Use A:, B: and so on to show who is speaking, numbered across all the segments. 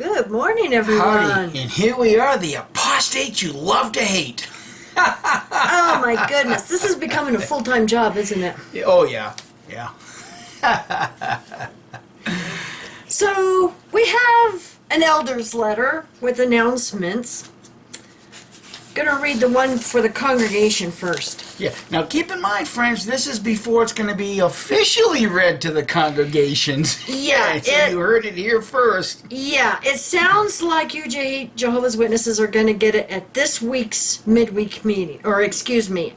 A: Good morning, everyone.
B: Howdy. And here we are, the apostates you love to hate.
A: Oh, my goodness. This is becoming a full-time job, isn't it?
B: Oh, yeah. Yeah.
A: So, we have an elder's letter with announcements. Gonna read the one for the congregation first.
B: Yeah. Now, keep in mind, friends, this is before it's going to be officially read to the congregations.
A: Yeah.
B: So you heard it here first.
A: Yeah, it sounds like you Jehovah's Witnesses are going to get it at this week's midweek meeting, or excuse me,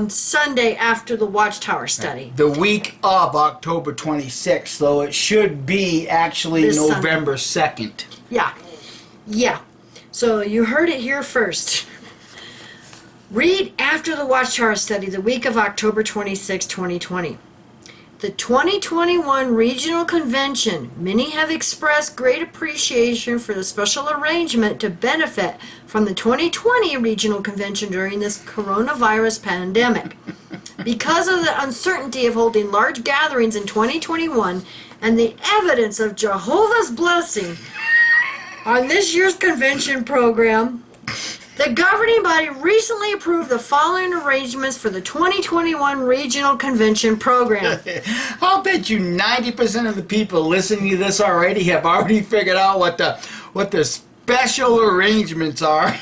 A: Sunday after the Watchtower study.
B: The week of October 26th, so it should be actually
A: This
B: November 2nd.
A: Yeah. Yeah. So you heard it here first. Read after the Watchtower study the week of October 26, 2020. The 2021 Regional Convention. Many have expressed great appreciation for the special arrangement to benefit from the 2020 Regional Convention during this coronavirus pandemic. Because of the uncertainty of holding large gatherings in 2021 and the evidence of Jehovah's blessing on this year's convention program, the governing body recently approved the following arrangements for the 2021 Regional Convention program.
B: I'll bet you 90% of the people listening to this already have already figured out what the special arrangements are.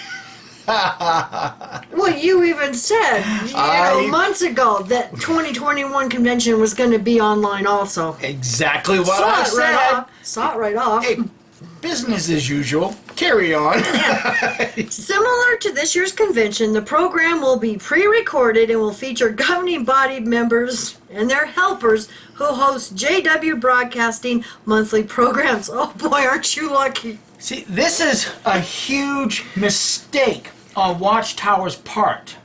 A: Well, you even said months ago that 2021 convention was going to be online also.
B: Exactly what I said.
A: Saw it right off.
B: Hey, business as usual. Carry on.
A: Similar to this year's convention, the program will be pre-recorded and will feature governing body members and their helpers who host JW Broadcasting monthly programs. Oh boy, aren't you lucky?
B: See, this is a huge mistake on Watchtower's part.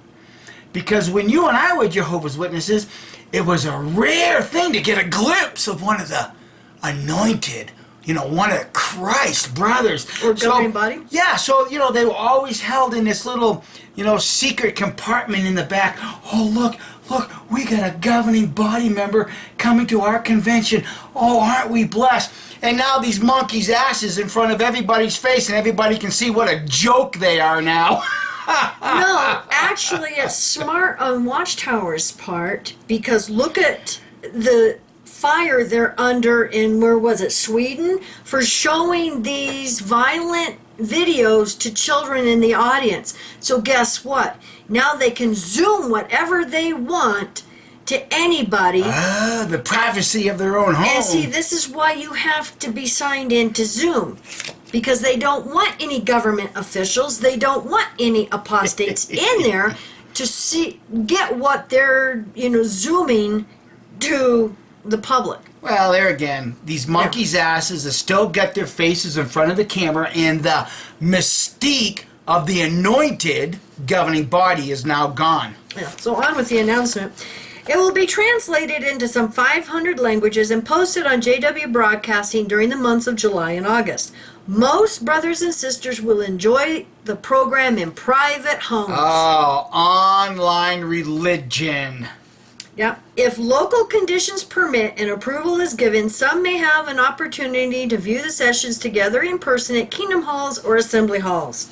B: Because when you and I were Jehovah's Witnesses, it was a rare thing to get a glimpse of one of the anointed, one of Christ's brothers.
A: Or governing body?
B: Yeah, so, they were always held in this little, secret compartment in the back. Oh, look, we got a governing body member coming to our convention. Oh, aren't we blessed? And now these monkeys' asses in front of everybody's face, and everybody can see what a joke they are now.
A: No, actually, it's smart on Watchtower's part, because look at the fire they're under in, where was it, Sweden, for showing these violent videos to children in the audience. So guess what? Now they can Zoom whatever they want to anybody.
B: The privacy of their own home.
A: And see, this is why you have to be signed in to Zoom. Because they don't want any government officials, they don't want any apostates in there to get what they're, Zooming to the public.
B: Well, there again, these monkeys' asses have still got their faces in front of the camera, and the mystique of the anointed governing body is now gone.
A: Yeah, so on with the announcement. It will be translated into some 500 languages and posted on JW Broadcasting during the months of July and August. Most brothers and sisters will enjoy the program in private homes.
B: Oh, online religion.
A: Yeah. If local conditions permit and approval is given, some may have an opportunity to view the sessions together in person at Kingdom Halls or Assembly Halls.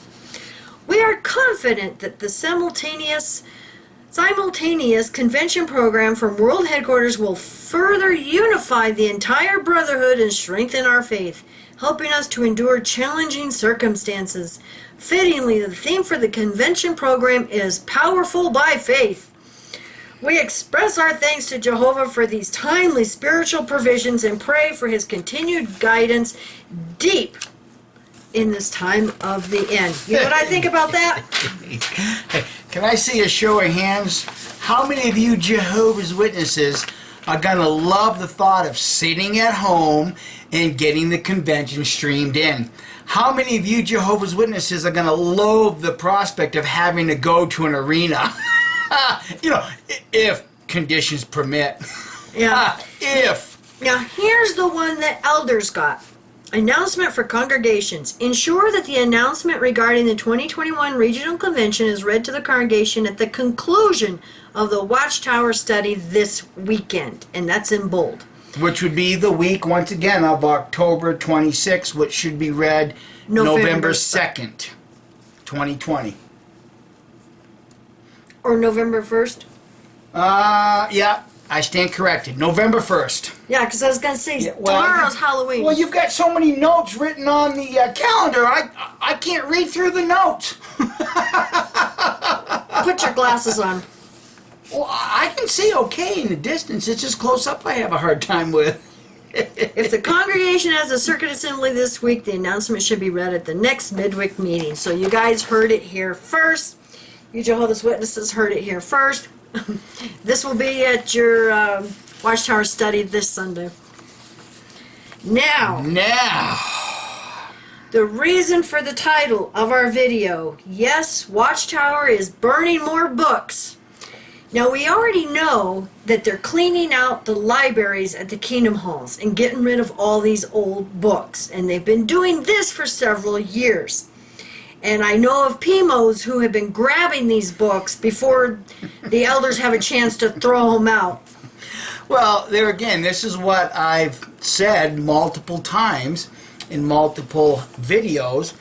A: We are confident that the simultaneous convention program from World Headquarters will further unify the entire brotherhood and strengthen our faith, helping us to endure challenging circumstances. Fittingly, the theme for the convention program is Powerful by Faith. We express our thanks to Jehovah for these timely spiritual provisions and pray for his continued guidance deep in this time of the end. You know what I think about that?
B: Can I see a show of hands? How many of you Jehovah's Witnesses are going to love the thought of sitting at home and getting the convention streamed in? How many of you Jehovah's Witnesses are going to loathe the prospect of having to go to an arena? If conditions permit.
A: Yeah.
B: If.
A: Now, here's the one that elders got. Announcement for congregations. Ensure that the announcement regarding the 2021 Regional Convention is read to the congregation at the conclusion of the Watchtower study this weekend. And that's in bold.
B: Which would be the week, once again, of October 26th, which should be read November 2nd, 2020.
A: Or November 1st?
B: Yeah, I stand corrected. November 1st.
A: Yeah, because I was going to say,
B: Yeah, well,
A: tomorrow's Halloween.
B: Well, you've got so many notes written on the calendar, I can't read through the notes.
A: Put your glasses on.
B: Well, I can see okay in the distance. It's just close up I have a hard time with.
A: If the congregation has a circuit assembly this week, the announcement should be read at the next midweek meeting. So you guys heard it here first. You Jehovah's Witnesses heard it here first. This will be at your Watchtower study this Sunday. Now, the reason for the title of our video, yes, Watchtower is burning more books. Now, we already know that they're cleaning out the libraries at the Kingdom Halls and getting rid of all these old books. And they've been doing this for several years. And I know of PMOs who have been grabbing these books before the elders have a chance to throw them out.
B: Well, there again, this is what I've said multiple times in multiple videos.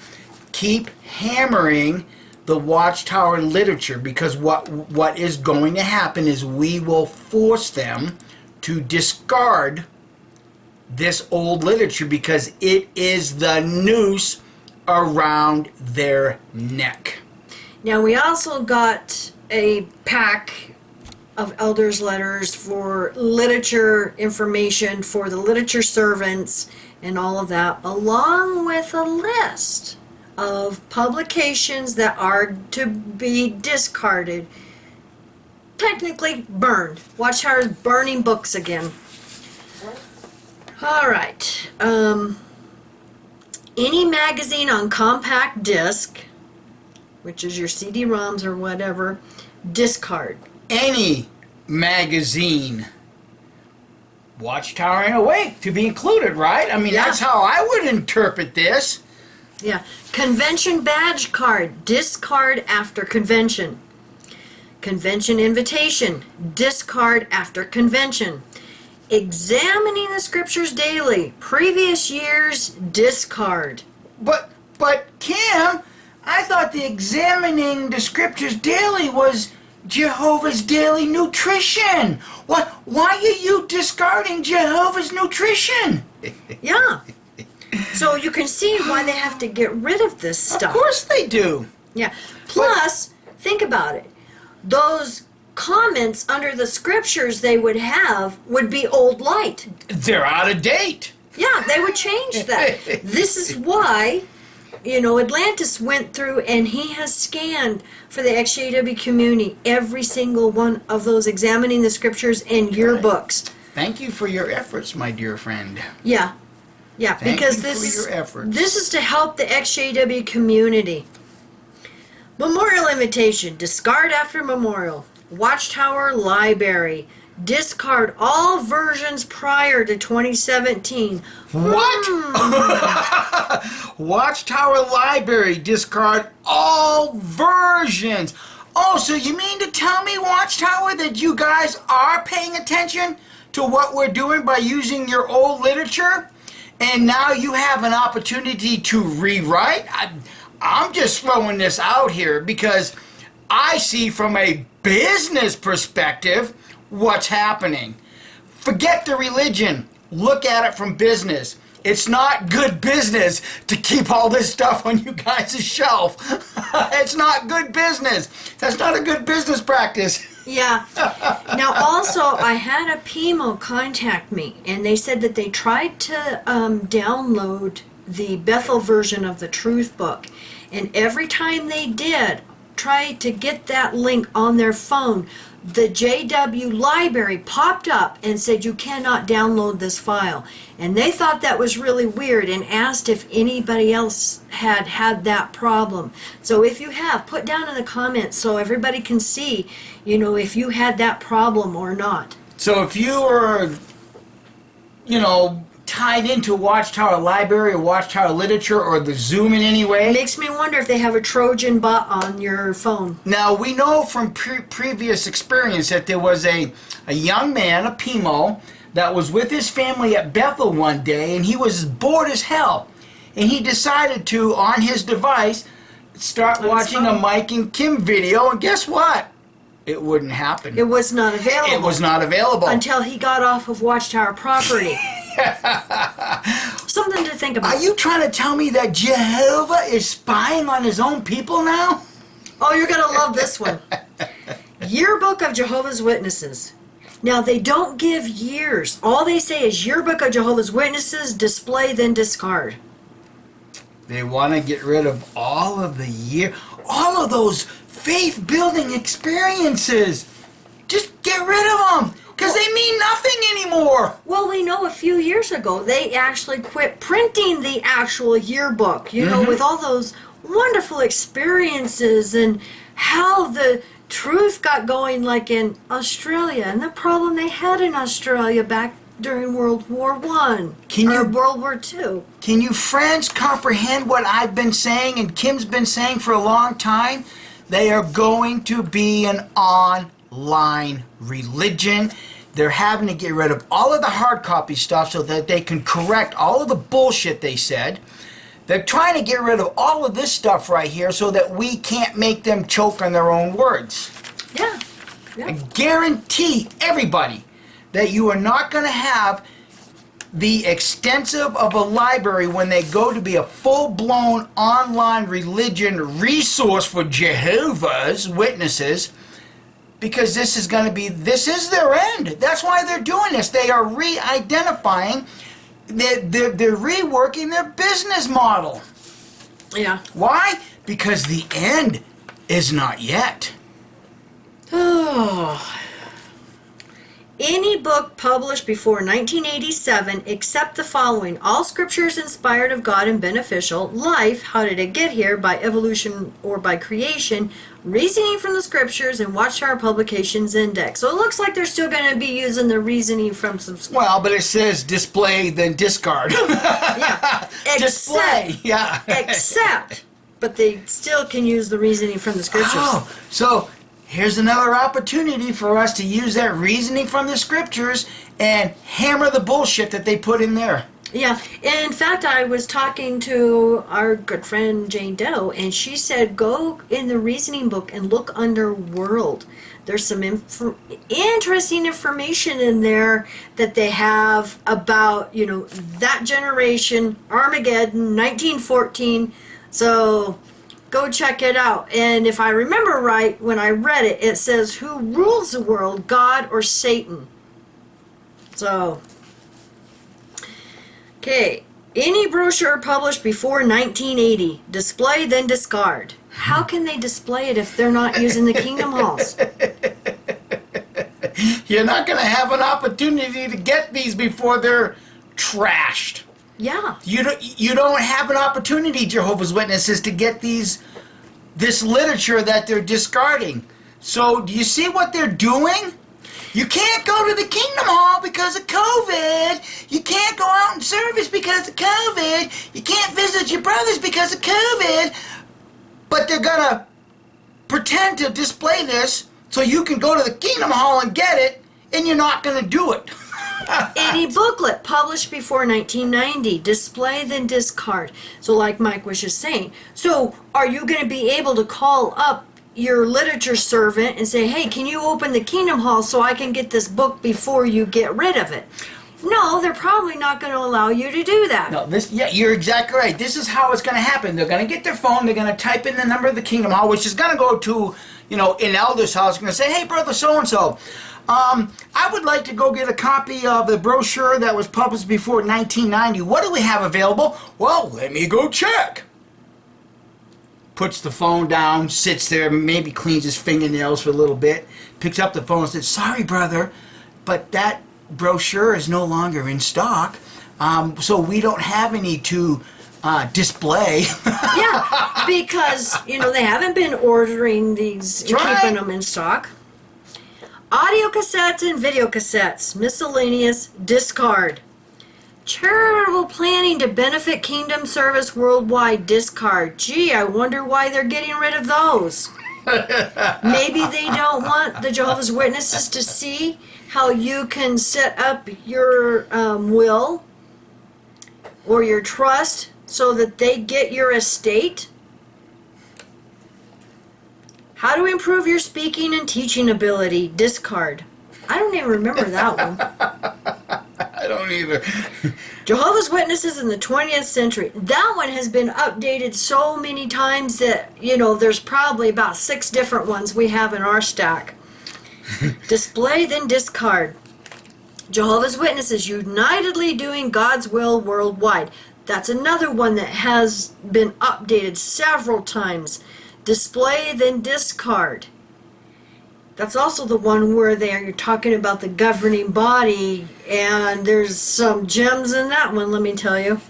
B: Keep hammering the Watchtower literature, because what is going to happen is we will force them to discard this old literature because it is the noose around their neck.
A: Now, we also got a pack of elders' letters for literature information for the literature servants and all of that, along with a list of publications that are to be discarded, technically burned. Watchtower's burning books again. All right. Any magazine on compact disc, which is your CD-ROMs or whatever, discard.
B: Any magazine, Watchtower and Awake to be included, right? I mean,
A: Yeah.
B: That's how I would interpret this.
A: Yeah. Convention badge card, discard after convention. Convention invitation, discard after convention. Examining the scriptures daily, previous years, discard.
B: But Kim, I thought the examining the scriptures daily was Jehovah's daily nutrition. Why are you discarding Jehovah's nutrition?
A: Yeah. So you can see why they have to get rid of this stuff.
B: Of course they do.
A: Yeah. Plus, think about it. Those comments under the scriptures they would have would be old light.
B: They're out of date.
A: Yeah, they would change that. This is why, Atlantis went through and he has scanned for the XJW community every single one of those examining the scriptures in your
B: Right.
A: books.
B: Thank you for your efforts, my dear friend.
A: Yeah. Yeah,
B: Thank
A: because
B: you
A: this
B: for
A: is
B: your efforts.
A: this is to help the XJW community. Memorial invitation, discard after memorial. Watchtower Library, discard all versions prior to 2017.
B: What? Watchtower Library, discard all versions. Oh, so you mean to tell me, Watchtower, that you guys are paying attention to what we're doing by using your old literature? And now you have an opportunity to rewrite? I'm just throwing this out here because I see from a business perspective what's happening. Forget the religion. Look at it from business. It's not good business to keep all this stuff on you guys' shelf. It's not good business. That's not a good business practice.
A: Yeah. Now, also, I had a PMO contact me, and they said that they tried to download the Bethel version of the Truth Book, and every time they did try to get that link on their phone, the JW library popped up and said you cannot download this file. And they thought that was really weird and asked if anybody else had had that problem. So if you have, put down in the comments so everybody can see, if you had that problem or not.
B: So if you are, tied into Watchtower Library or Watchtower Literature or the Zoom in any way.
A: It makes me wonder if they have a Trojan bot on your phone.
B: Now, we know from previous experience that there was a young man, a PMO, that was with his family at Bethel one day, and he was bored as hell. and he decided to, on his device, start watching a Mike and Kim video, and guess what? It wouldn't happen.
A: It was not available.
B: It was not available.
A: Until he got off of Watchtower property. Something to think about.
B: Are you trying to tell me that Jehovah is spying on his own people now?
A: Oh, you're going to love this one. Yearbook of Jehovah's Witnesses. Now, they don't give years. All they say is Yearbook of Jehovah's Witnesses, display, then discard.
B: They want to get rid of all of all of those faith-building experiences. Just get rid of them, because they mean nothing anymore.
A: Well, we know a few years ago they actually quit printing the actual yearbook, you know, with all those wonderful experiences and how the truth got going, like in Australia, and the problem they had in Australia back during World War I or World War II.
B: Can you friends comprehend what I've been saying and Kim's been saying for a long time? They are going to be an online religion. They're having to get rid of all of the hard copy stuff so that they can correct all of the bullshit they said. They're trying to get rid of all of this stuff right here so that we can't make them choke on their own words.
A: Yeah.
B: I guarantee everybody that you are not going to have the extensive of a library when they go to be a full-blown online religion resource for Jehovah's Witnesses, because this is their end. That's why they're doing this. They are re-identifying, they're reworking their business model.
A: Yeah.
B: Why? Because the end is not yet.
A: Oh. Any book published before 1987 except the following: all scripture is inspired of God and beneficial. Life, how did it get here? By evolution or by creation. Reasoning from the scriptures, and Watchtower Publications Index. So it looks like they're still going to be using the reasoning from some.
B: Well, but it says display then discard.
A: Yeah.
B: Display. Yeah.
A: Except, but they still can use the reasoning from the scriptures.
B: Oh, so here's another opportunity for us to use that reasoning from the scriptures and hammer the bullshit that they put in there.
A: Yeah, in fact, I was talking to our good friend Jane Doe, and she said go in the reasoning book and look under world. There's some interesting information in there that they have about, you know, that generation, Armageddon, 1914. So go check it out. And if I remember right, when I read it, it says who rules the world, God or Satan? So, okay. Any brochure published before 1980, display then discard. How can they display it if they're not using the Kingdom Halls?
B: You're not going to have an opportunity to get these before they're trashed.
A: Yeah.
B: You don't have an opportunity, Jehovah's Witnesses, to get this literature that they're discarding. So do you see what they're doing? You can't go to the Kingdom Hall because of COVID. You can't go out in service because of COVID. You can't visit your brothers because of COVID. But they're going to pretend to display this so you can go to the Kingdom Hall and get it, and you're not going to do it.
A: Any booklet published before 1990, display then discard. So like Mike was just saying, so are you going to be able to call up your literature servant and say, hey, can you open the Kingdom Hall so I can get this book before you get rid of it? No, they're probably not going to allow you to do that.
B: No, you're exactly right. This is how it's going to happen. They're going to get their phone, they're going to type in the number of the Kingdom Hall, which is going to go to, an elder's house, going to say, hey, brother so-and-so, I would like to go get a copy of the brochure that was published before 1990. What do we have available? Well, let me go check. Puts the phone down, sits there, maybe cleans his fingernails for a little bit, picks up the phone and says, sorry, brother, but that brochure is no longer in stock, so we don't have any to display.
A: Yeah, because, they haven't been ordering these and keeping them in stock. Audio cassettes and video cassettes, miscellaneous, discard. Charitable planning to benefit Kingdom Service worldwide, discard. Gee, I wonder why they're getting rid of those. Maybe they don't want the Jehovah's Witnesses to see how you can set up your will or your trust so that they get your estate? How to improve your speaking and teaching ability? Discard. I don't even remember that one.
B: I don't either.
A: Jehovah's Witnesses in the 20th century. That one has been updated so many times that, there's probably about 6 different ones we have in our stack. Display, then discard. Jehovah's Witnesses, unitedly doing God's will worldwide. That's another one that has been updated several times. Display, then discard. That's also the one where you're talking about the governing body, and there's some gems in that one, let me tell you.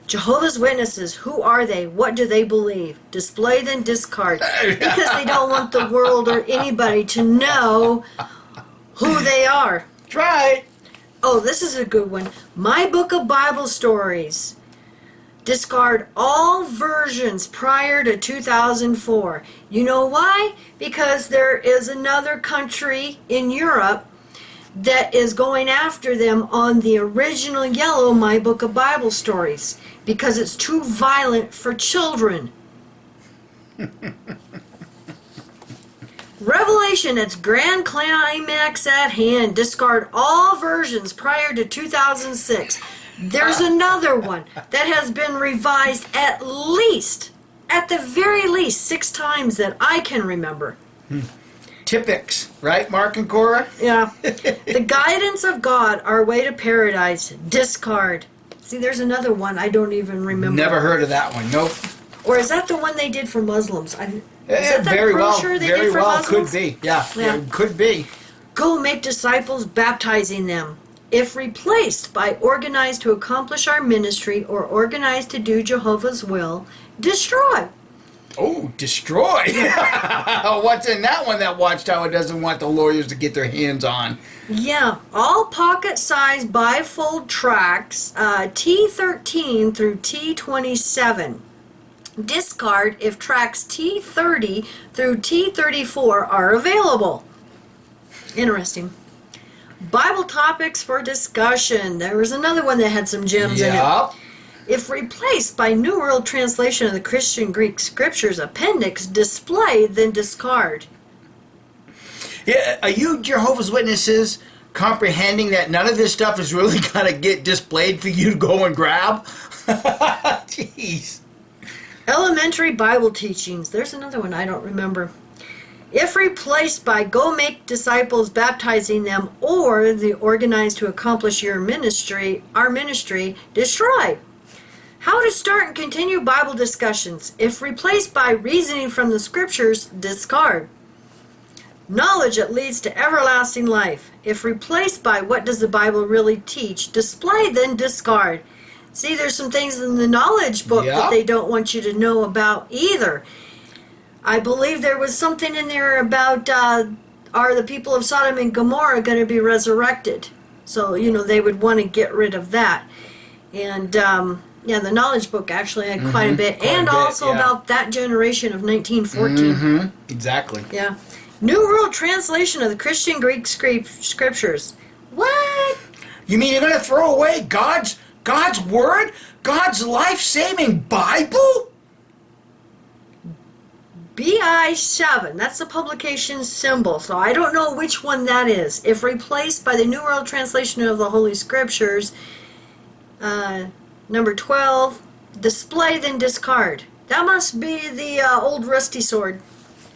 A: Jehovah's Witnesses, who are they? What do they believe? Display, then discard. Because they don't want the world or anybody to know who they are.
B: Try.
A: Oh, this is a good one. My Book of Bible Stories. Discard all versions prior to 2004. You know why? Because there is another country in Europe that is going after them on the original yellow My Book of Bible Stories because it's too violent for children. Revelation, its grand climax at hand. Discard all versions prior to 2006. There's another one that has been revised at the very least, 6 times that I can remember.
B: Typics, right, Mark and Cora?
A: Yeah. The Guidance of God, Our Way to Paradise. Discard. See, there's another one I don't even remember.
B: Never heard of that one. Nope.
A: Or is that the one they did for Muslims?
B: Yeah, very well. Very well,
A: Muslims?
B: could be. Yeah,
A: Yeah.
B: it could be.
A: Go make disciples, baptizing them. If replaced by organized to accomplish our ministry or organized to do Jehovah's will, destroy.
B: Oh, destroy. What's in that one that Watchtower doesn't want the lawyers to get their hands on?
A: Yeah, all pocket-sized bifold tracts, T13 through T27. Discard if tracks T30 through T34 are available. Interesting. Bible topics for discussion. There was another one that had some gems in it. If replaced by New World Translation of the Christian Greek Scriptures Appendix, display, then discard.
B: Yeah, are you Jehovah's Witnesses comprehending that none of this stuff is really going to get displayed for you to go and grab? Jeez.
A: Elementary Bible teachings. There's another one I don't remember. If replaced by go make disciples, baptizing them, or the organized to accomplish our ministry, destroy. How to start and continue Bible discussions. If replaced by reasoning from the scriptures, discard. Knowledge that leads to everlasting life. If replaced by what does the Bible really teach, display, then discard. See, there's some things in the knowledge book that they don't want you to know about either. I believe there was something in there about are the people of Sodom and Gomorrah going to be resurrected? So, they would want to get rid of that. And, the knowledge book actually had quite a bit. And also about that generation of 1914.
B: Exactly.
A: Yeah. New World Translation of the Christian Greek Scriptures. What?
B: You mean you're going to throw away God's Word? God's life-saving Bible?
A: BI7, that's the publication symbol, so I don't know which one that is. If replaced by the New World Translation of the Holy Scriptures, number 12, display, then discard. That must be the old rusty sword.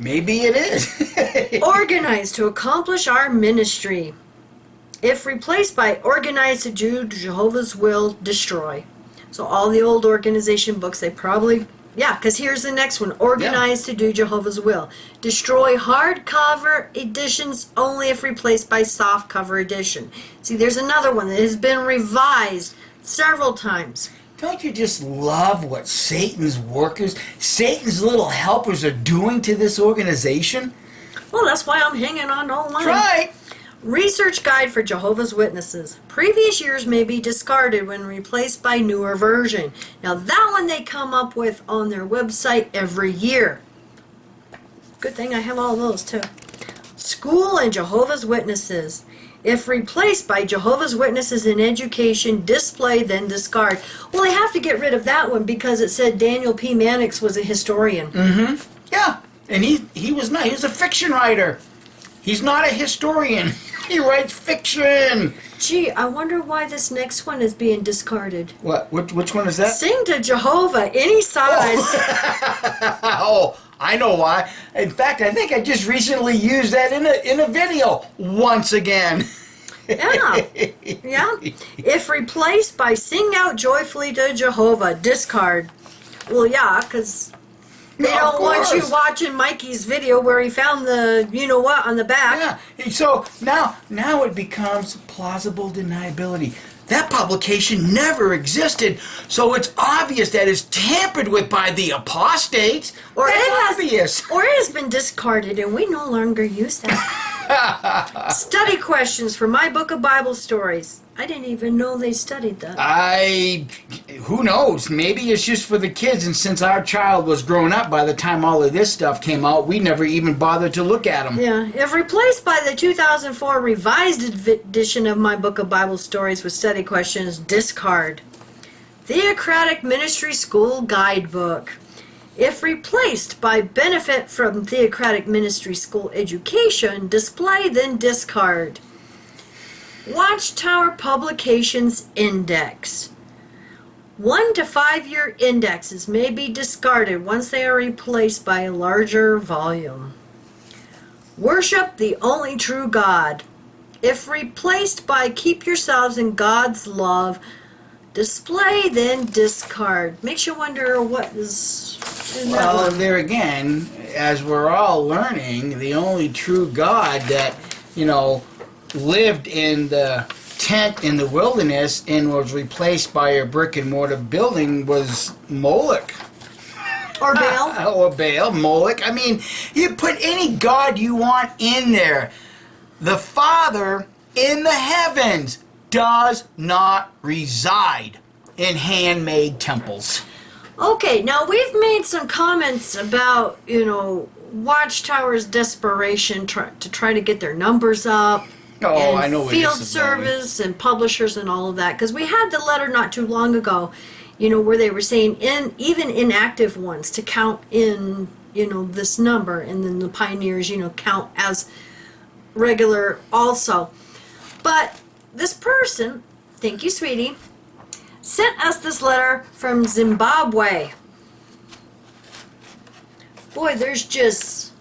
B: Maybe it is.
A: Organized to accomplish our ministry. If replaced by organized to do Jehovah's will, destroy. So all the old organization books, they probably... Yeah, because here's the next one. Organized to do Jehovah's will. Destroy hardcover editions only if replaced by softcover edition. See, there's another one that has been revised several times.
B: Don't you just love what Satan's workers, Satan's little helpers are doing to this organization?
A: Well, that's why I'm hanging on online.
B: Right.
A: Research Guide for Jehovah's Witnesses. Previous years may be discarded when replaced by newer version. Now that one they come up with on their website every year. Good thing I have all those too. School and Jehovah's Witnesses. If replaced by Jehovah's Witnesses in education, display, then discard. Well, they have to get rid of that one because it said Daniel P. Mannix was a historian.
B: Yeah, and he was not. He was a fiction writer. He's not a historian. He writes fiction.
A: Gee, I wonder why this next one is being discarded.
B: What? Which one is that?
A: Sing to Jehovah, any size.
B: Oh, I know why. In fact, I think I just recently used that in a video once again.
A: Yeah. Yeah. If replaced by sing out joyfully to Jehovah, discard. Well, yeah, because they don't want you watching Mikey's video where he found the you-know-what on the back.
B: Yeah. So now it becomes plausible deniability. That publication never existed, so it's obvious that it's tampered with by the apostates.
A: Or
B: That's obvious.
A: Or it has been discarded and we no longer use that. Study questions for my book of Bible stories. I didn't even know they studied that.
B: Who knows? Maybe it's just for the kids, and since our child was growing up by the time all of this stuff came out, we never even bothered to look at them.
A: Yeah, if replaced by the 2004 revised edition of my book of Bible stories with study questions, discard. Theocratic Ministry School Guidebook. If replaced by benefit from Theocratic Ministry School education, display, then discard. Watchtower Publications Index. 1 to 5 year indexes may be discarded once they are replaced by a larger volume. Worship the only true God. If replaced by keep yourselves in God's love, display, then discard. Makes you wonder what is in that
B: Well,
A: one.
B: there again, as we're all learning, the only true God that, lived in the tent in the wilderness and was replaced by a brick and mortar building was Moloch.
A: Or Baal.
B: Or Baal, Moloch. I mean, you put any god you want in there. The Father in the heavens does not reside in handmade temples.
A: Okay, now we've made some comments about, Watchtower's desperation to try to get their numbers up.
B: Oh,
A: and
B: I know where
A: field
B: this is going.
A: service and publishers and all of that, because we had the letter not too long ago, where they were saying even inactive ones to count in this number, and then the pioneers count as regular also. But this person, thank you sweetie, sent us this letter from Zimbabwe. Boy, there's just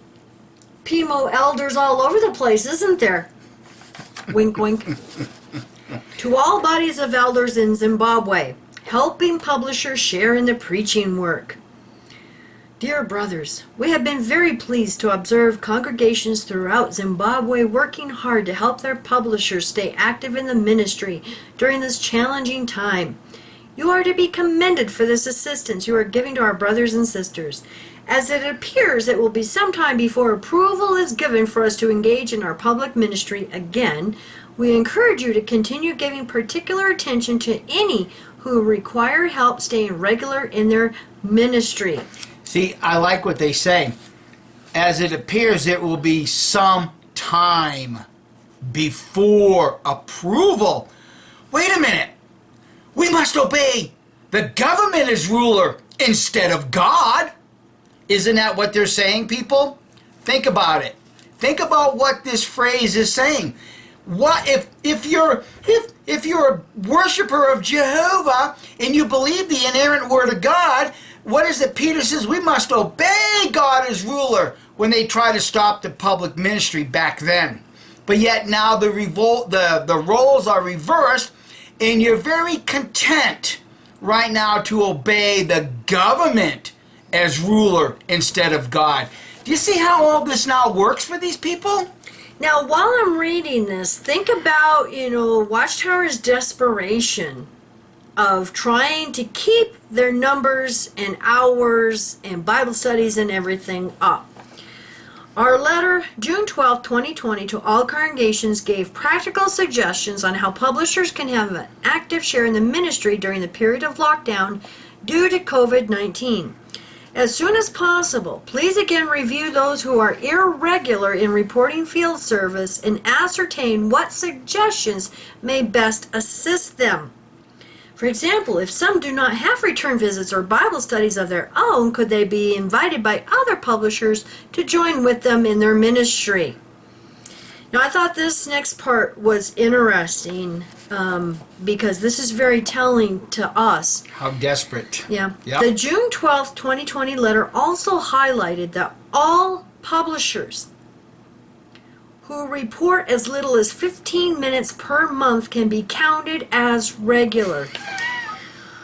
A: Pimo elders all over the place, isn't there? Wink, wink. To all bodies of elders in Zimbabwe, helping publishers share in the preaching work. Dear brothers, we have been very pleased to observe congregations throughout Zimbabwe working hard to help their publishers stay active in the ministry during this challenging time. You are to be commended for this assistance you are giving to our brothers and sisters. As it appears it will be some time before approval is given for us to engage in our public ministry again, we encourage you to continue giving particular attention to any who require help staying regular in their ministry.
B: See, I like what they say. As it appears, it will be some time before approval. Wait a minute. We must obey the government as ruler instead of God. Isn't that what they're saying, people? Think about it. Think about what this phrase is saying. What if you're a worshiper of Jehovah and you believe the inerrant word of God, what is it Peter says? We must obey God as ruler when they try to stop the public ministry back then. But yet now the roles are reversed, and you're very content right now to obey the government as ruler instead of God. Do you see how all this now works for these people?
A: Now, while I'm reading this, think about, Watchtower's desperation of trying to keep their numbers and hours and Bible studies and everything up. Our letter, June 12, 2020, to all congregations gave practical suggestions on how publishers can have an active share in the ministry during the period of lockdown due to COVID-19. As soon as possible, please again review those who are irregular in reporting field service and ascertain what suggestions may best assist them. For example, if some do not have return visits or Bible studies of their own, could they be invited by other publishers to join with them in their ministry? Now, I thought this next part was interesting because this is very telling to us.
B: How desperate.
A: Yeah.
B: Yep.
A: The June 12th, 2020 letter also highlighted that all publishers who report as little as 15 minutes per month can be counted as regular.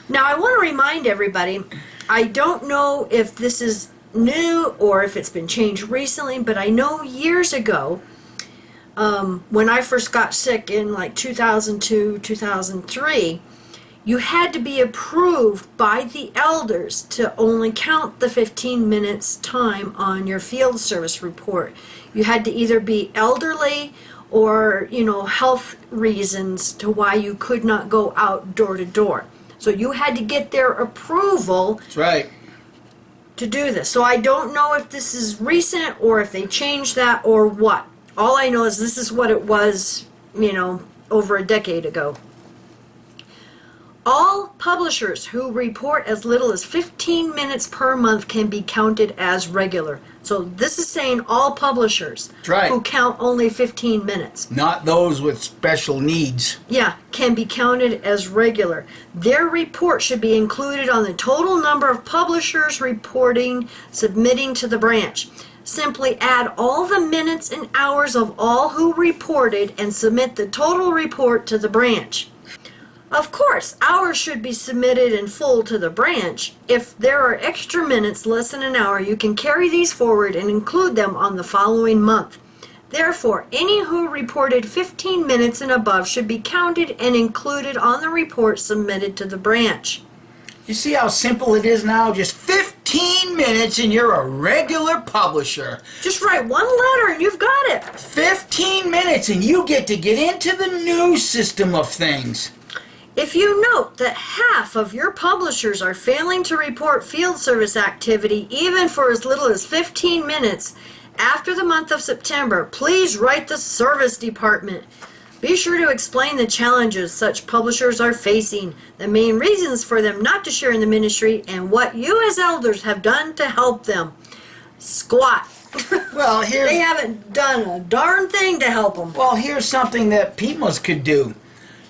A: Now, I want to remind everybody, I don't know if this is new or if it's been changed recently, but I know years ago, when I first got sick in like 2002, 2003, you had to be approved by the elders to only count the 15 minutes time on your field service report. You had to either be elderly or, health reasons to why you could not go out door to door. So you had to get their approval.
B: That's right.
A: To do this. So I don't know if this is recent or if they changed that or what. All I know is this is what it was, over a decade ago. All publishers who report as little as 15 minutes per month can be counted as regular. So this is saying all publishers
B: right.
A: who count only 15 minutes.
B: Not those with special needs.
A: Yeah, can be counted as regular. Their report should be included on the total number of publishers submitting to the branch. Simply add all the minutes and hours of all who reported and submit the total report to the branch. Of course, hours should be submitted in full to the branch. If there are extra minutes, less than an hour, you can carry these forward and include them on the following month. Therefore, any who reported 15 minutes and above should be counted and included on the report submitted to the branch.
B: You see how simple it is now? Just 15 minutes and you're a regular publisher.
A: Just write one letter and you've got it.
B: 15 minutes and you get to get into the new system of things.
A: If you note that half of your publishers are failing to report field service activity even for as little as 15 minutes after the month of September, please write the service department. Be sure to explain the challenges such publishers are facing, the main reasons for them not to share in the ministry, and what you as elders have done to help them. Squat.
B: Well,
A: They haven't done a darn thing to help them.
B: Well, here's something that Peoples could do.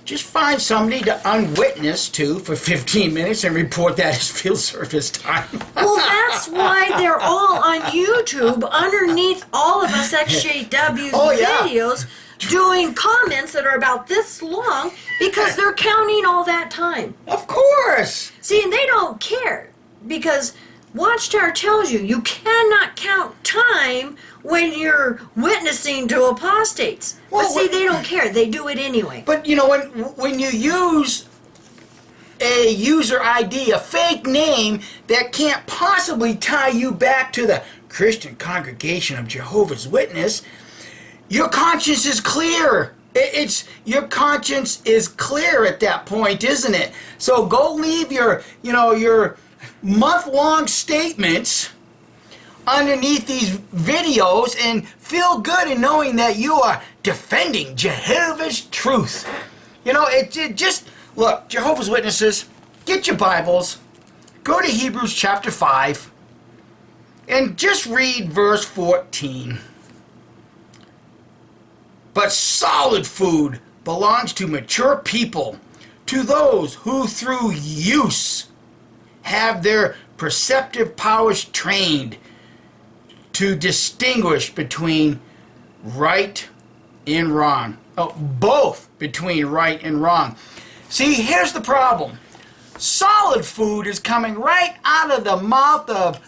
B: Just find somebody to unwitness to for 15 minutes and report that as field service time.
A: Well, that's why they're all on YouTube underneath all of us XJW's videos doing comments that are about this long because they're counting all that time.
B: Of course.
A: See, and they don't care because Watchtower tells you you cannot count time when you're witnessing to apostates. But see, they don't care. They do it anyway.
B: But when you use a user ID, a fake name that can't possibly tie you back to the Christian Congregation of Jehovah's Witness, your conscience is clear. Your conscience is clear at that point, isn't it? So go leave your month-long statements underneath these videos and feel good in knowing that you are defending Jehovah's truth. Look, Jehovah's Witnesses, get your Bibles, go to Hebrews chapter 5, and just read verse 14. But solid food belongs to mature people, to those who through use have their perceptive powers trained to distinguish between right and wrong. Both between right and wrong. See, here's the problem. Solid food is coming right out of the mouth of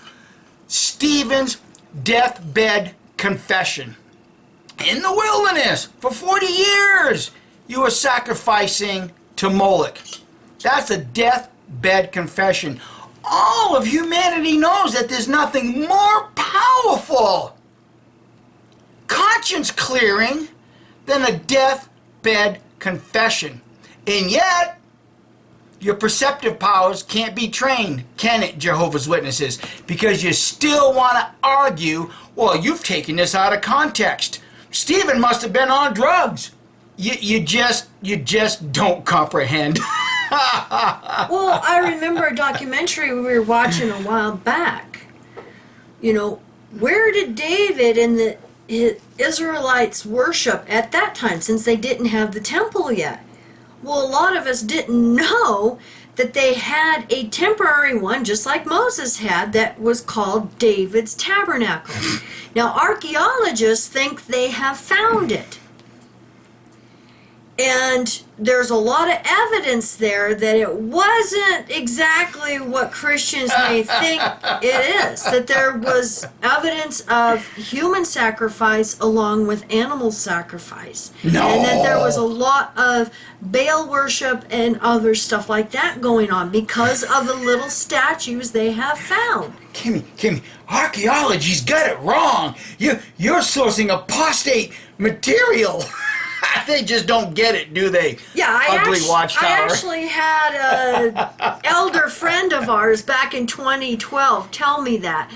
B: Stephen's deathbed confession. In the wilderness, for 40 years, you were sacrificing to Moloch. That's a deathbed confession. All of humanity knows that there's nothing more powerful, conscience clearing, than a deathbed confession. And yet, your perceptive powers can't be trained, can it, Jehovah's Witnesses? Because you still want to argue, well, you've taken this out of context. Stephen must have been on drugs. You just don't comprehend.
A: Well, I remember a documentary we were watching a while back. You know, where did David and the Israelites worship at that time, since they didn't have the temple yet? Well, a lot of us didn't know that they had a temporary one, just like Moses had, that was called David's Tabernacle. Now, archaeologists think they have found it. And there's a lot of evidence there that it wasn't exactly what Christians may think it is. That there was evidence of human sacrifice along with animal sacrifice.
B: No.
A: And that there was a lot of Baal worship and other stuff like that going on because of the little statues they have found.
B: Kimmy, archaeology's got it wrong. You're sourcing apostate material. They just don't get it, do they?
A: Yeah,
B: Watchtower.
A: I actually had an elder friend of ours back in 2012 tell me that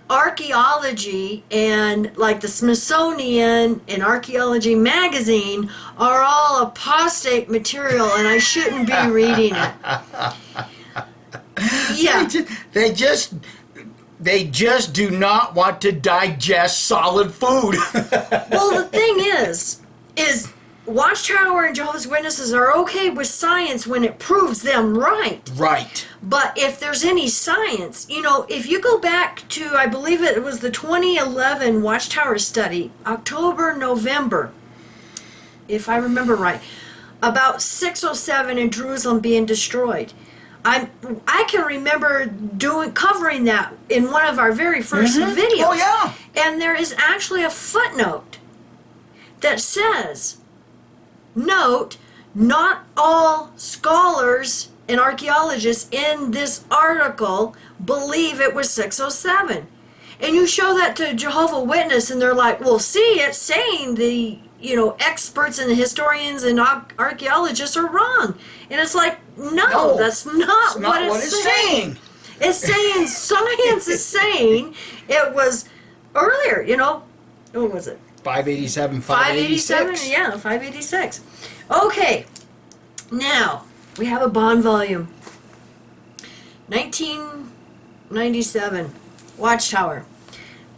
A: archaeology and like the Smithsonian and Archaeology magazine are all apostate material and I shouldn't be reading it. Yeah.
B: They just do not want to digest solid food.
A: Well, the thing is Watchtower and Jehovah's Witnesses are okay with science when it proves them right.
B: Right.
A: But if there's any science, you know, if you go back to, I believe it was the 2011 Watchtower study, October, November, if I remember right, about 607 in Jerusalem being destroyed. I can remember covering that in one of our very first videos.
B: Oh, yeah.
A: And there is actually a footnote that says, note, not all scholars and archaeologists in this article believe it was 607. And you show that to Jehovah's Witness and they're like, well, see, it's saying the, you know, experts and the historians and archaeologists are wrong. And it's like, no, that's not what it's saying. It's saying science is saying it was earlier, you know, what was it?
B: 587, 586.
A: Yeah, 586. Okay, now we have a bond volume. 1997, Watchtower.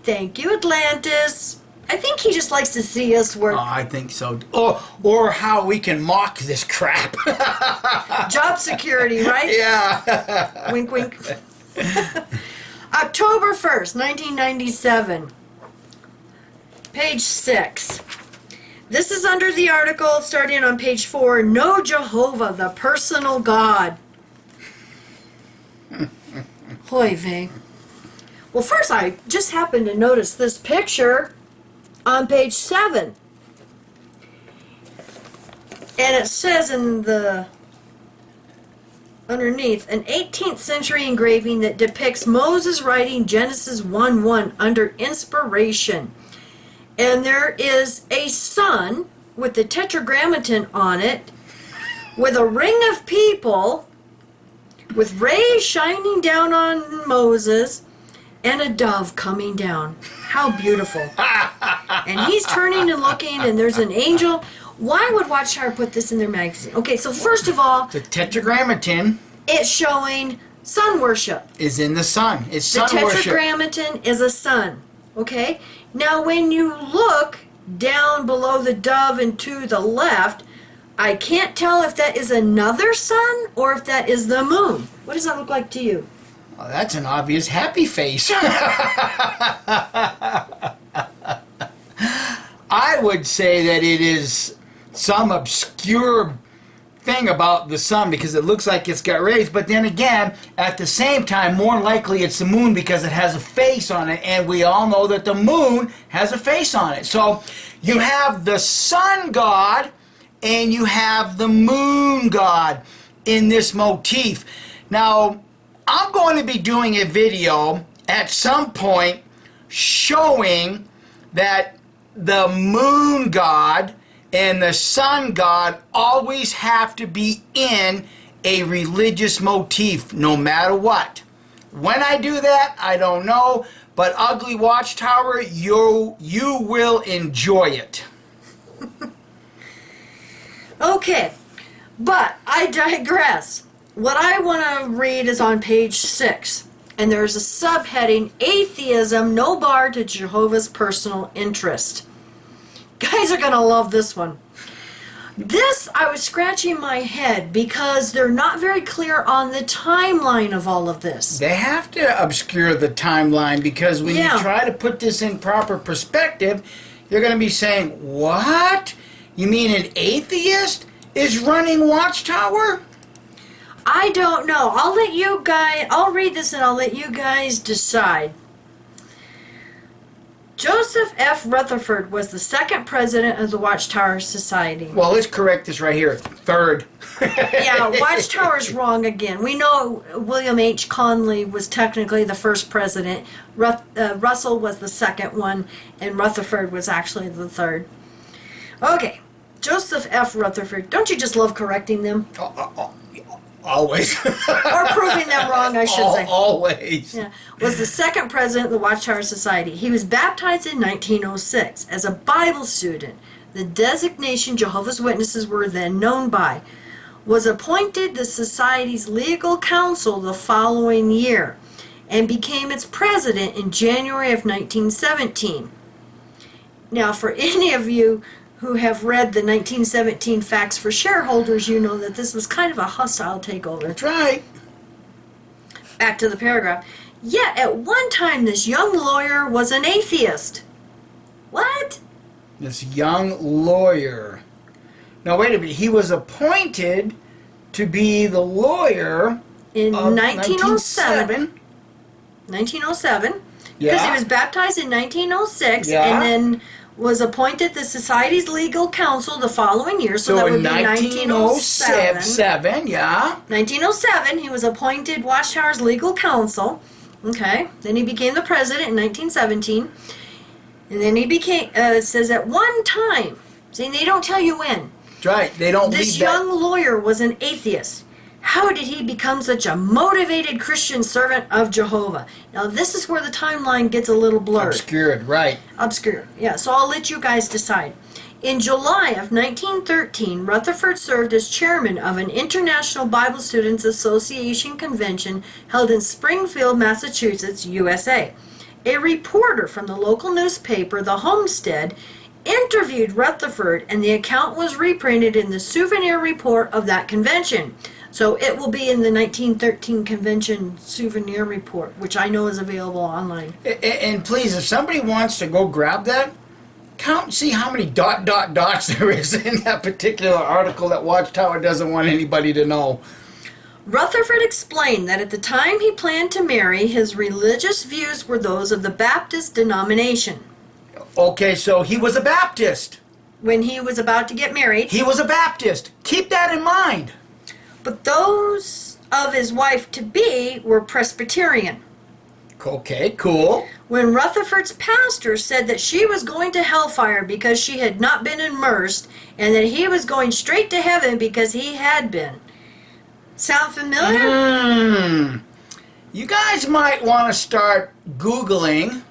A: Thank you, Atlantis. I think he just likes to see us work.
B: Oh, I think so. Or how we can mock this crap.
A: Job security, right?
B: Yeah.
A: Wink, wink. October 1st, 1997. Page 6. This is under the article starting on page 4, Know Jehovah, the Personal God. Hoy vey. Well, first I just happened to notice this picture on page 7. And it says in the underneath, an 18th century engraving that depicts Moses writing Genesis 1:1 under inspiration. And there is a sun with the tetragrammaton on it, with a ring of people, with rays shining down on Moses, and a dove coming down. How beautiful. And he's turning and looking, and there's an angel. Why would Watchtower put this in their magazine? Okay, so first of all,
B: The tetragrammaton
A: it's showing sun worship.
B: is in the sun. It's sun
A: The
B: worship.
A: tetragrammaton is a sun. Okay? Now when you look down below the dove and to the left, I can't tell if that is another sun or if that is the moon. What does that look like to you?
B: Well, that's an obvious happy face. I would say that it is some obscure thing about the sun because it looks like it's got rays, but then again, at the same time, more likely it's the moon because it has a face on it, and we all know that the moon has a face on it. So you have the sun god and you have the moon god in this motif. Now, I'm going to be doing a video at some point showing that the moon god and the sun god always have to be in a religious motif no matter what. When I do that, I don't know, but Ugly Watchtower, you will enjoy it.
A: Okay, but I digress. What I want to read is on page 6, and there's a subheading, Atheism, No Bar to Jehovah's Personal Interest. Guys are going to love this one. This, I was scratching my head because they're not very clear on the timeline of all of this.
B: They have to obscure the timeline because when you try to put this in proper perspective, you're going to be saying, what? You mean an atheist is running Watchtower?
A: I don't know. I'll read this and I'll let you guys decide. Joseph F. Rutherford was the second president of the Watchtower Society.
B: Well, let's correct this right here. Third.
A: Yeah, Watchtower's wrong again. We know William H. Conley was technically the first president. Russell was the second one, and Rutherford was actually the third. Okay, Joseph F. Rutherford. Don't you just love correcting them?
B: Always.
A: Or proving them wrong, I should say.
B: Always.
A: Yeah, was the second president of the Watchtower Society. He was baptized in 1906 as a Bible student. The designation Jehovah's Witnesses were then known by. Was appointed the Society's legal counsel the following year and became its president in January of 1917. Now, for any of you who have read the 1917 Facts for Shareholders, you know that this was kind of a hostile takeover.
B: That's right.
A: Back to the paragraph. Yet, at one time, this young lawyer was an atheist. What?
B: This young lawyer. Now, wait a minute. He was appointed to be the lawyer
A: In
B: of
A: 1907. 1907. Because
B: Yeah.
A: he was baptized in 1906
B: Yeah.
A: and then was appointed the Society's legal counsel the following year. So, that
B: in
A: would be 1907.
B: 1907, yeah.
A: 1907, he was appointed Watchtower's legal counsel. Okay. Then he became the president in 1917. And then he became, it says at one time, see, they don't tell you when.
B: That's right. They don't
A: This
B: leave that.
A: young lawyer was an atheist. How did he become such a motivated Christian servant of Jehovah? Now, this is where the timeline gets a little blurred.
B: Obscured, right.
A: Obscure. Yeah, so I'll let you guys decide. In July of 1913, Rutherford served as chairman of an International Bible Students Association convention held in Springfield, Massachusetts, USA. A reporter from the local newspaper, The Homestead, interviewed Rutherford, and the account was reprinted in the souvenir report of that convention. So it will be in the 1913 convention souvenir report, which I know is available online.
B: And please, if somebody wants to go grab that, count and see how many dots there is in that particular article that Watchtower doesn't want anybody to know.
A: Rutherford explained that at the time he planned to marry, his religious views were those of the Baptist denomination.
B: Okay, so he was a Baptist.
A: When he was about to get married,
B: He was a Baptist. Keep that in mind.
A: but those of his wife-to-be were Presbyterian.
B: Okay, cool.
A: When Rutherford's pastor said that she was going to hellfire because she had not been immersed, and that he was going straight to heaven because he had been. Sound familiar?
B: You guys might want to start Googling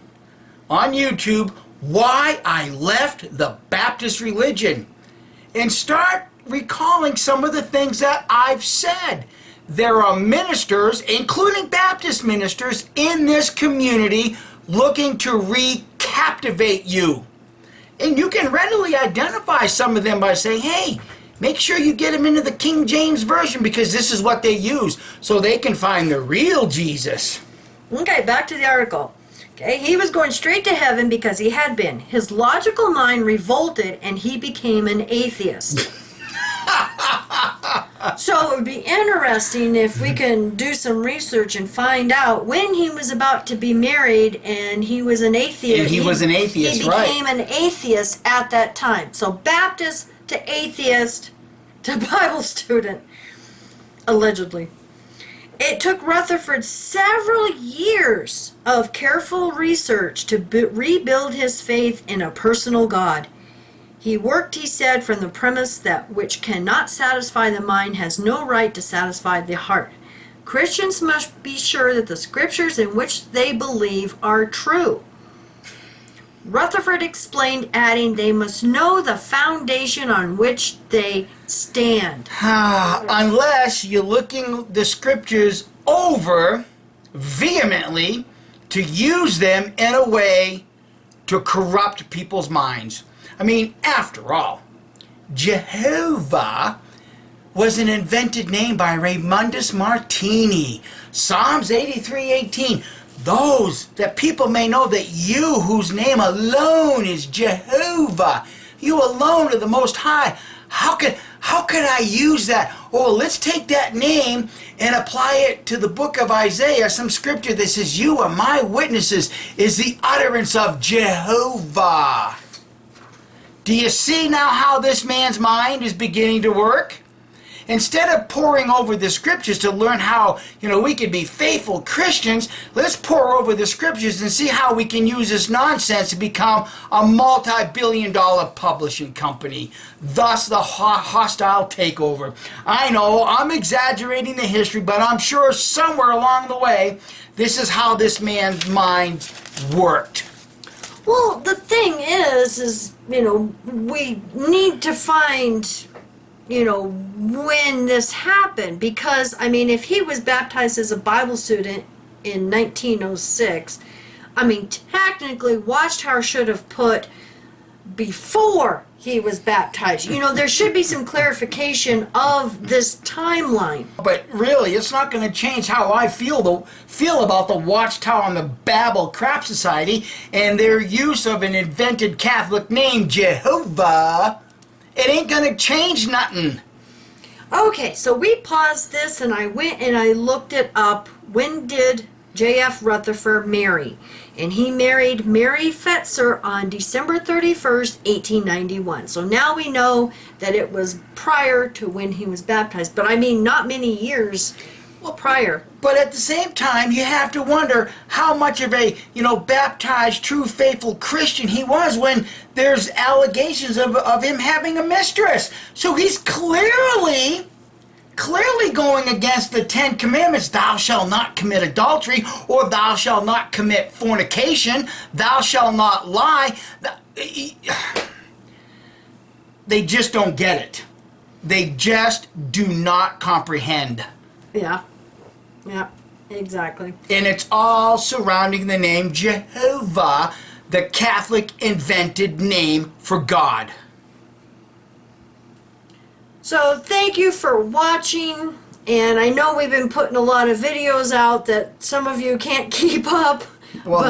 B: on YouTube why I left the Baptist religion and start recalling some of the things that I've said. There are ministers, including Baptist ministers, in this community looking to recaptivate you. And you can readily identify some of them by saying, hey, make sure you get them into the King James Version because this is what they use so they can find the real Jesus.
A: Okay, back to the article. Okay, he was going straight to heaven because he had been. His logical mind revolted and he became an atheist. So it would be interesting if we can do some research and find out when he was about to be married and he was an atheist.
B: And he was an atheist,
A: He
B: right.
A: became an atheist at that time. So Baptist to atheist to Bible student, allegedly. It took Rutherford several years of careful research to rebuild his faith in a personal God. He worked, he said, from the premise that which cannot satisfy the mind has no right to satisfy the heart. Christians must be sure that the scriptures in which they believe are true. Rutherford explained, adding, they must know the foundation on which they stand.
B: Unless you're looking the scriptures over vehemently to use them in a way to corrupt people's minds. I mean, after all, Jehovah was an invented name by Raymondus Martini. Psalms 83:18. Those that people may know that you, whose name alone is Jehovah, you alone are the Most High. How could I use that? Oh, let's take that name and apply it to the book of Isaiah, some scripture that says, you are my witnesses, is the utterance of Jehovah. Do you see now how this man's mind is beginning to work? Instead of poring over the scriptures to learn how, we can be faithful Christians, let's pore over the scriptures and see how we can use this nonsense to become a multi-billion-dollar publishing company. Thus the hostile takeover. I know I'm exaggerating the history, but I'm sure somewhere along the way, this is how this man's mind worked.
A: Well, the thing is, we need to find, when this happened. Because, if he was baptized as a Bible student in 1906, technically Watchtower should have put before he was baptized. There should be some clarification of this timeline.
B: But really, it's not going to change how I feel about the Watchtower and the Babel Crap Society and their use of an invented Catholic name, Jehovah. It ain't going to change nothing.
A: Okay, so we paused this and I went and I looked it up. When did J.F. Rutherford marry? And he married Mary Fetzer on December 31st, 1891. So now we know that it was prior to when he was baptized. But not many years prior.
B: But at the same time, you have to wonder how much of a, baptized, true, faithful Christian he was when there's allegations of him having a mistress. So he's clearly going against the Ten Commandments. Thou shalt not commit adultery, or thou shalt not commit fornication, thou shalt not lie. They just don't get it. They just do not comprehend.
A: Yeah, exactly.
B: And it's all surrounding the name Jehovah, the Catholic invented name for God.
A: So thank you for watching, and I know we've been putting a lot of videos out that some of you can't keep up.
B: Well,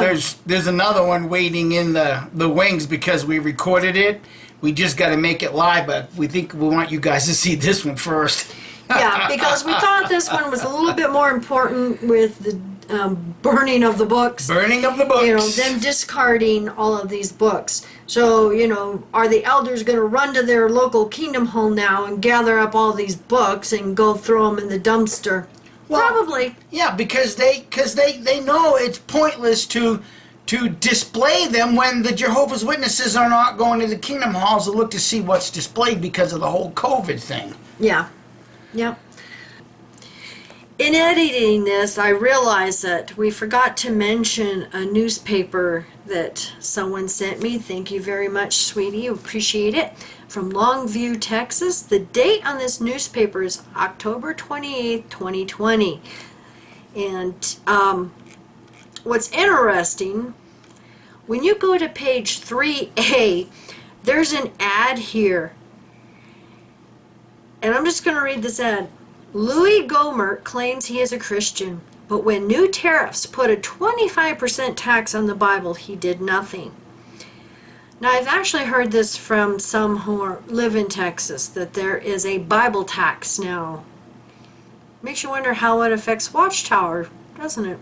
B: there's another one waiting in the wings because we recorded it. We just got to make it live, but we want you guys to see this one first.
A: Yeah, because we thought this one was a little bit more important with the burning of the books.
B: Burning of the books.
A: Them discarding all of these books. So, are the elders going to run to their local kingdom hall now and gather up all these books and go throw them in the dumpster? Well, probably.
B: Yeah, because they know it's pointless to display them when the Jehovah's Witnesses are not going to the kingdom halls to look to see what's displayed because of the whole COVID thing.
A: Yeah. Yep. In editing this, I realized that we forgot to mention a newspaper that someone sent me. Thank you very much, sweetie. Appreciate it. From Longview, Texas. The date on this newspaper is October 28th, 2020. And what's interesting, when you go to page 3A, there's an ad here. And I'm just going to read this ad. Louis Gohmert claims he is a Christian, but when new tariffs put a 25% tax on the Bible, he did nothing. Now, I've actually heard this from some who live in Texas, that there is a Bible tax now. Makes you wonder how it affects Watchtower, doesn't it?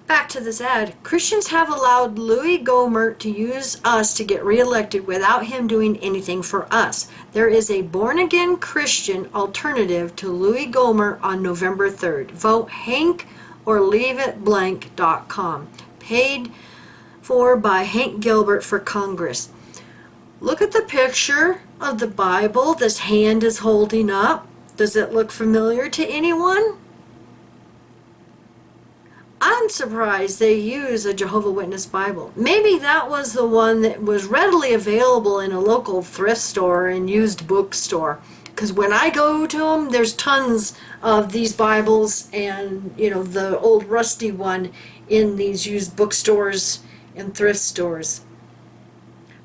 A: Back to this ad. Christians have allowed Louis Gohmert to use us to get reelected without him doing anything for us. There is a born-again Christian alternative to Louis Gohmert on November 3rd. Vote Hank or leaveitblank.com. Paid for by Hank Gilbert for Congress. Look at the picture of the Bible this hand is holding up. Does it look familiar to anyone? I'm surprised they use a Jehovah's Witness Bible. Maybe that was the one that was readily available in a local thrift store and used bookstore. Because when I go to them, there's tons of these Bibles and, you know, the old rusty one in these used bookstores and thrift stores.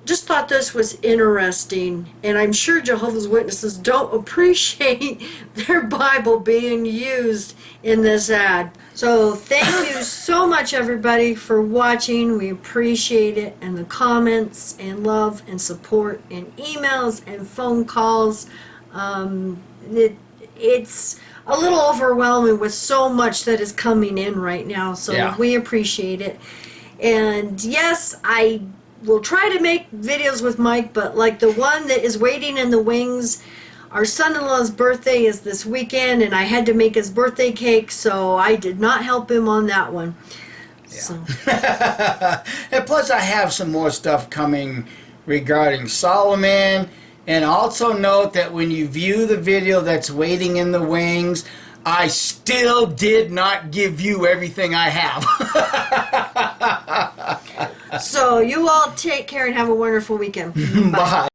A: Just thought this was interesting, and I'm sure Jehovah's Witnesses don't appreciate their Bible being used in this ad. So thank you so much, everybody, for watching. We appreciate it, and the comments and love and support and emails and phone calls. It's a little overwhelming with so much that is coming in right now, so
B: Yeah.
A: we appreciate it. And yes, I will try to make videos with Mike, but like the one that is waiting in the wings, our son-in-law's birthday is this weekend, and I had to make his birthday cake, so I did not help him on that one.
B: Yeah.
A: So.
B: And plus I have some more stuff coming regarding Solomon. And also note that when you view the video that's waiting in the wings, I still did not give you everything I have.
A: So you all take care and have a wonderful weekend. Bye.
B: Bye.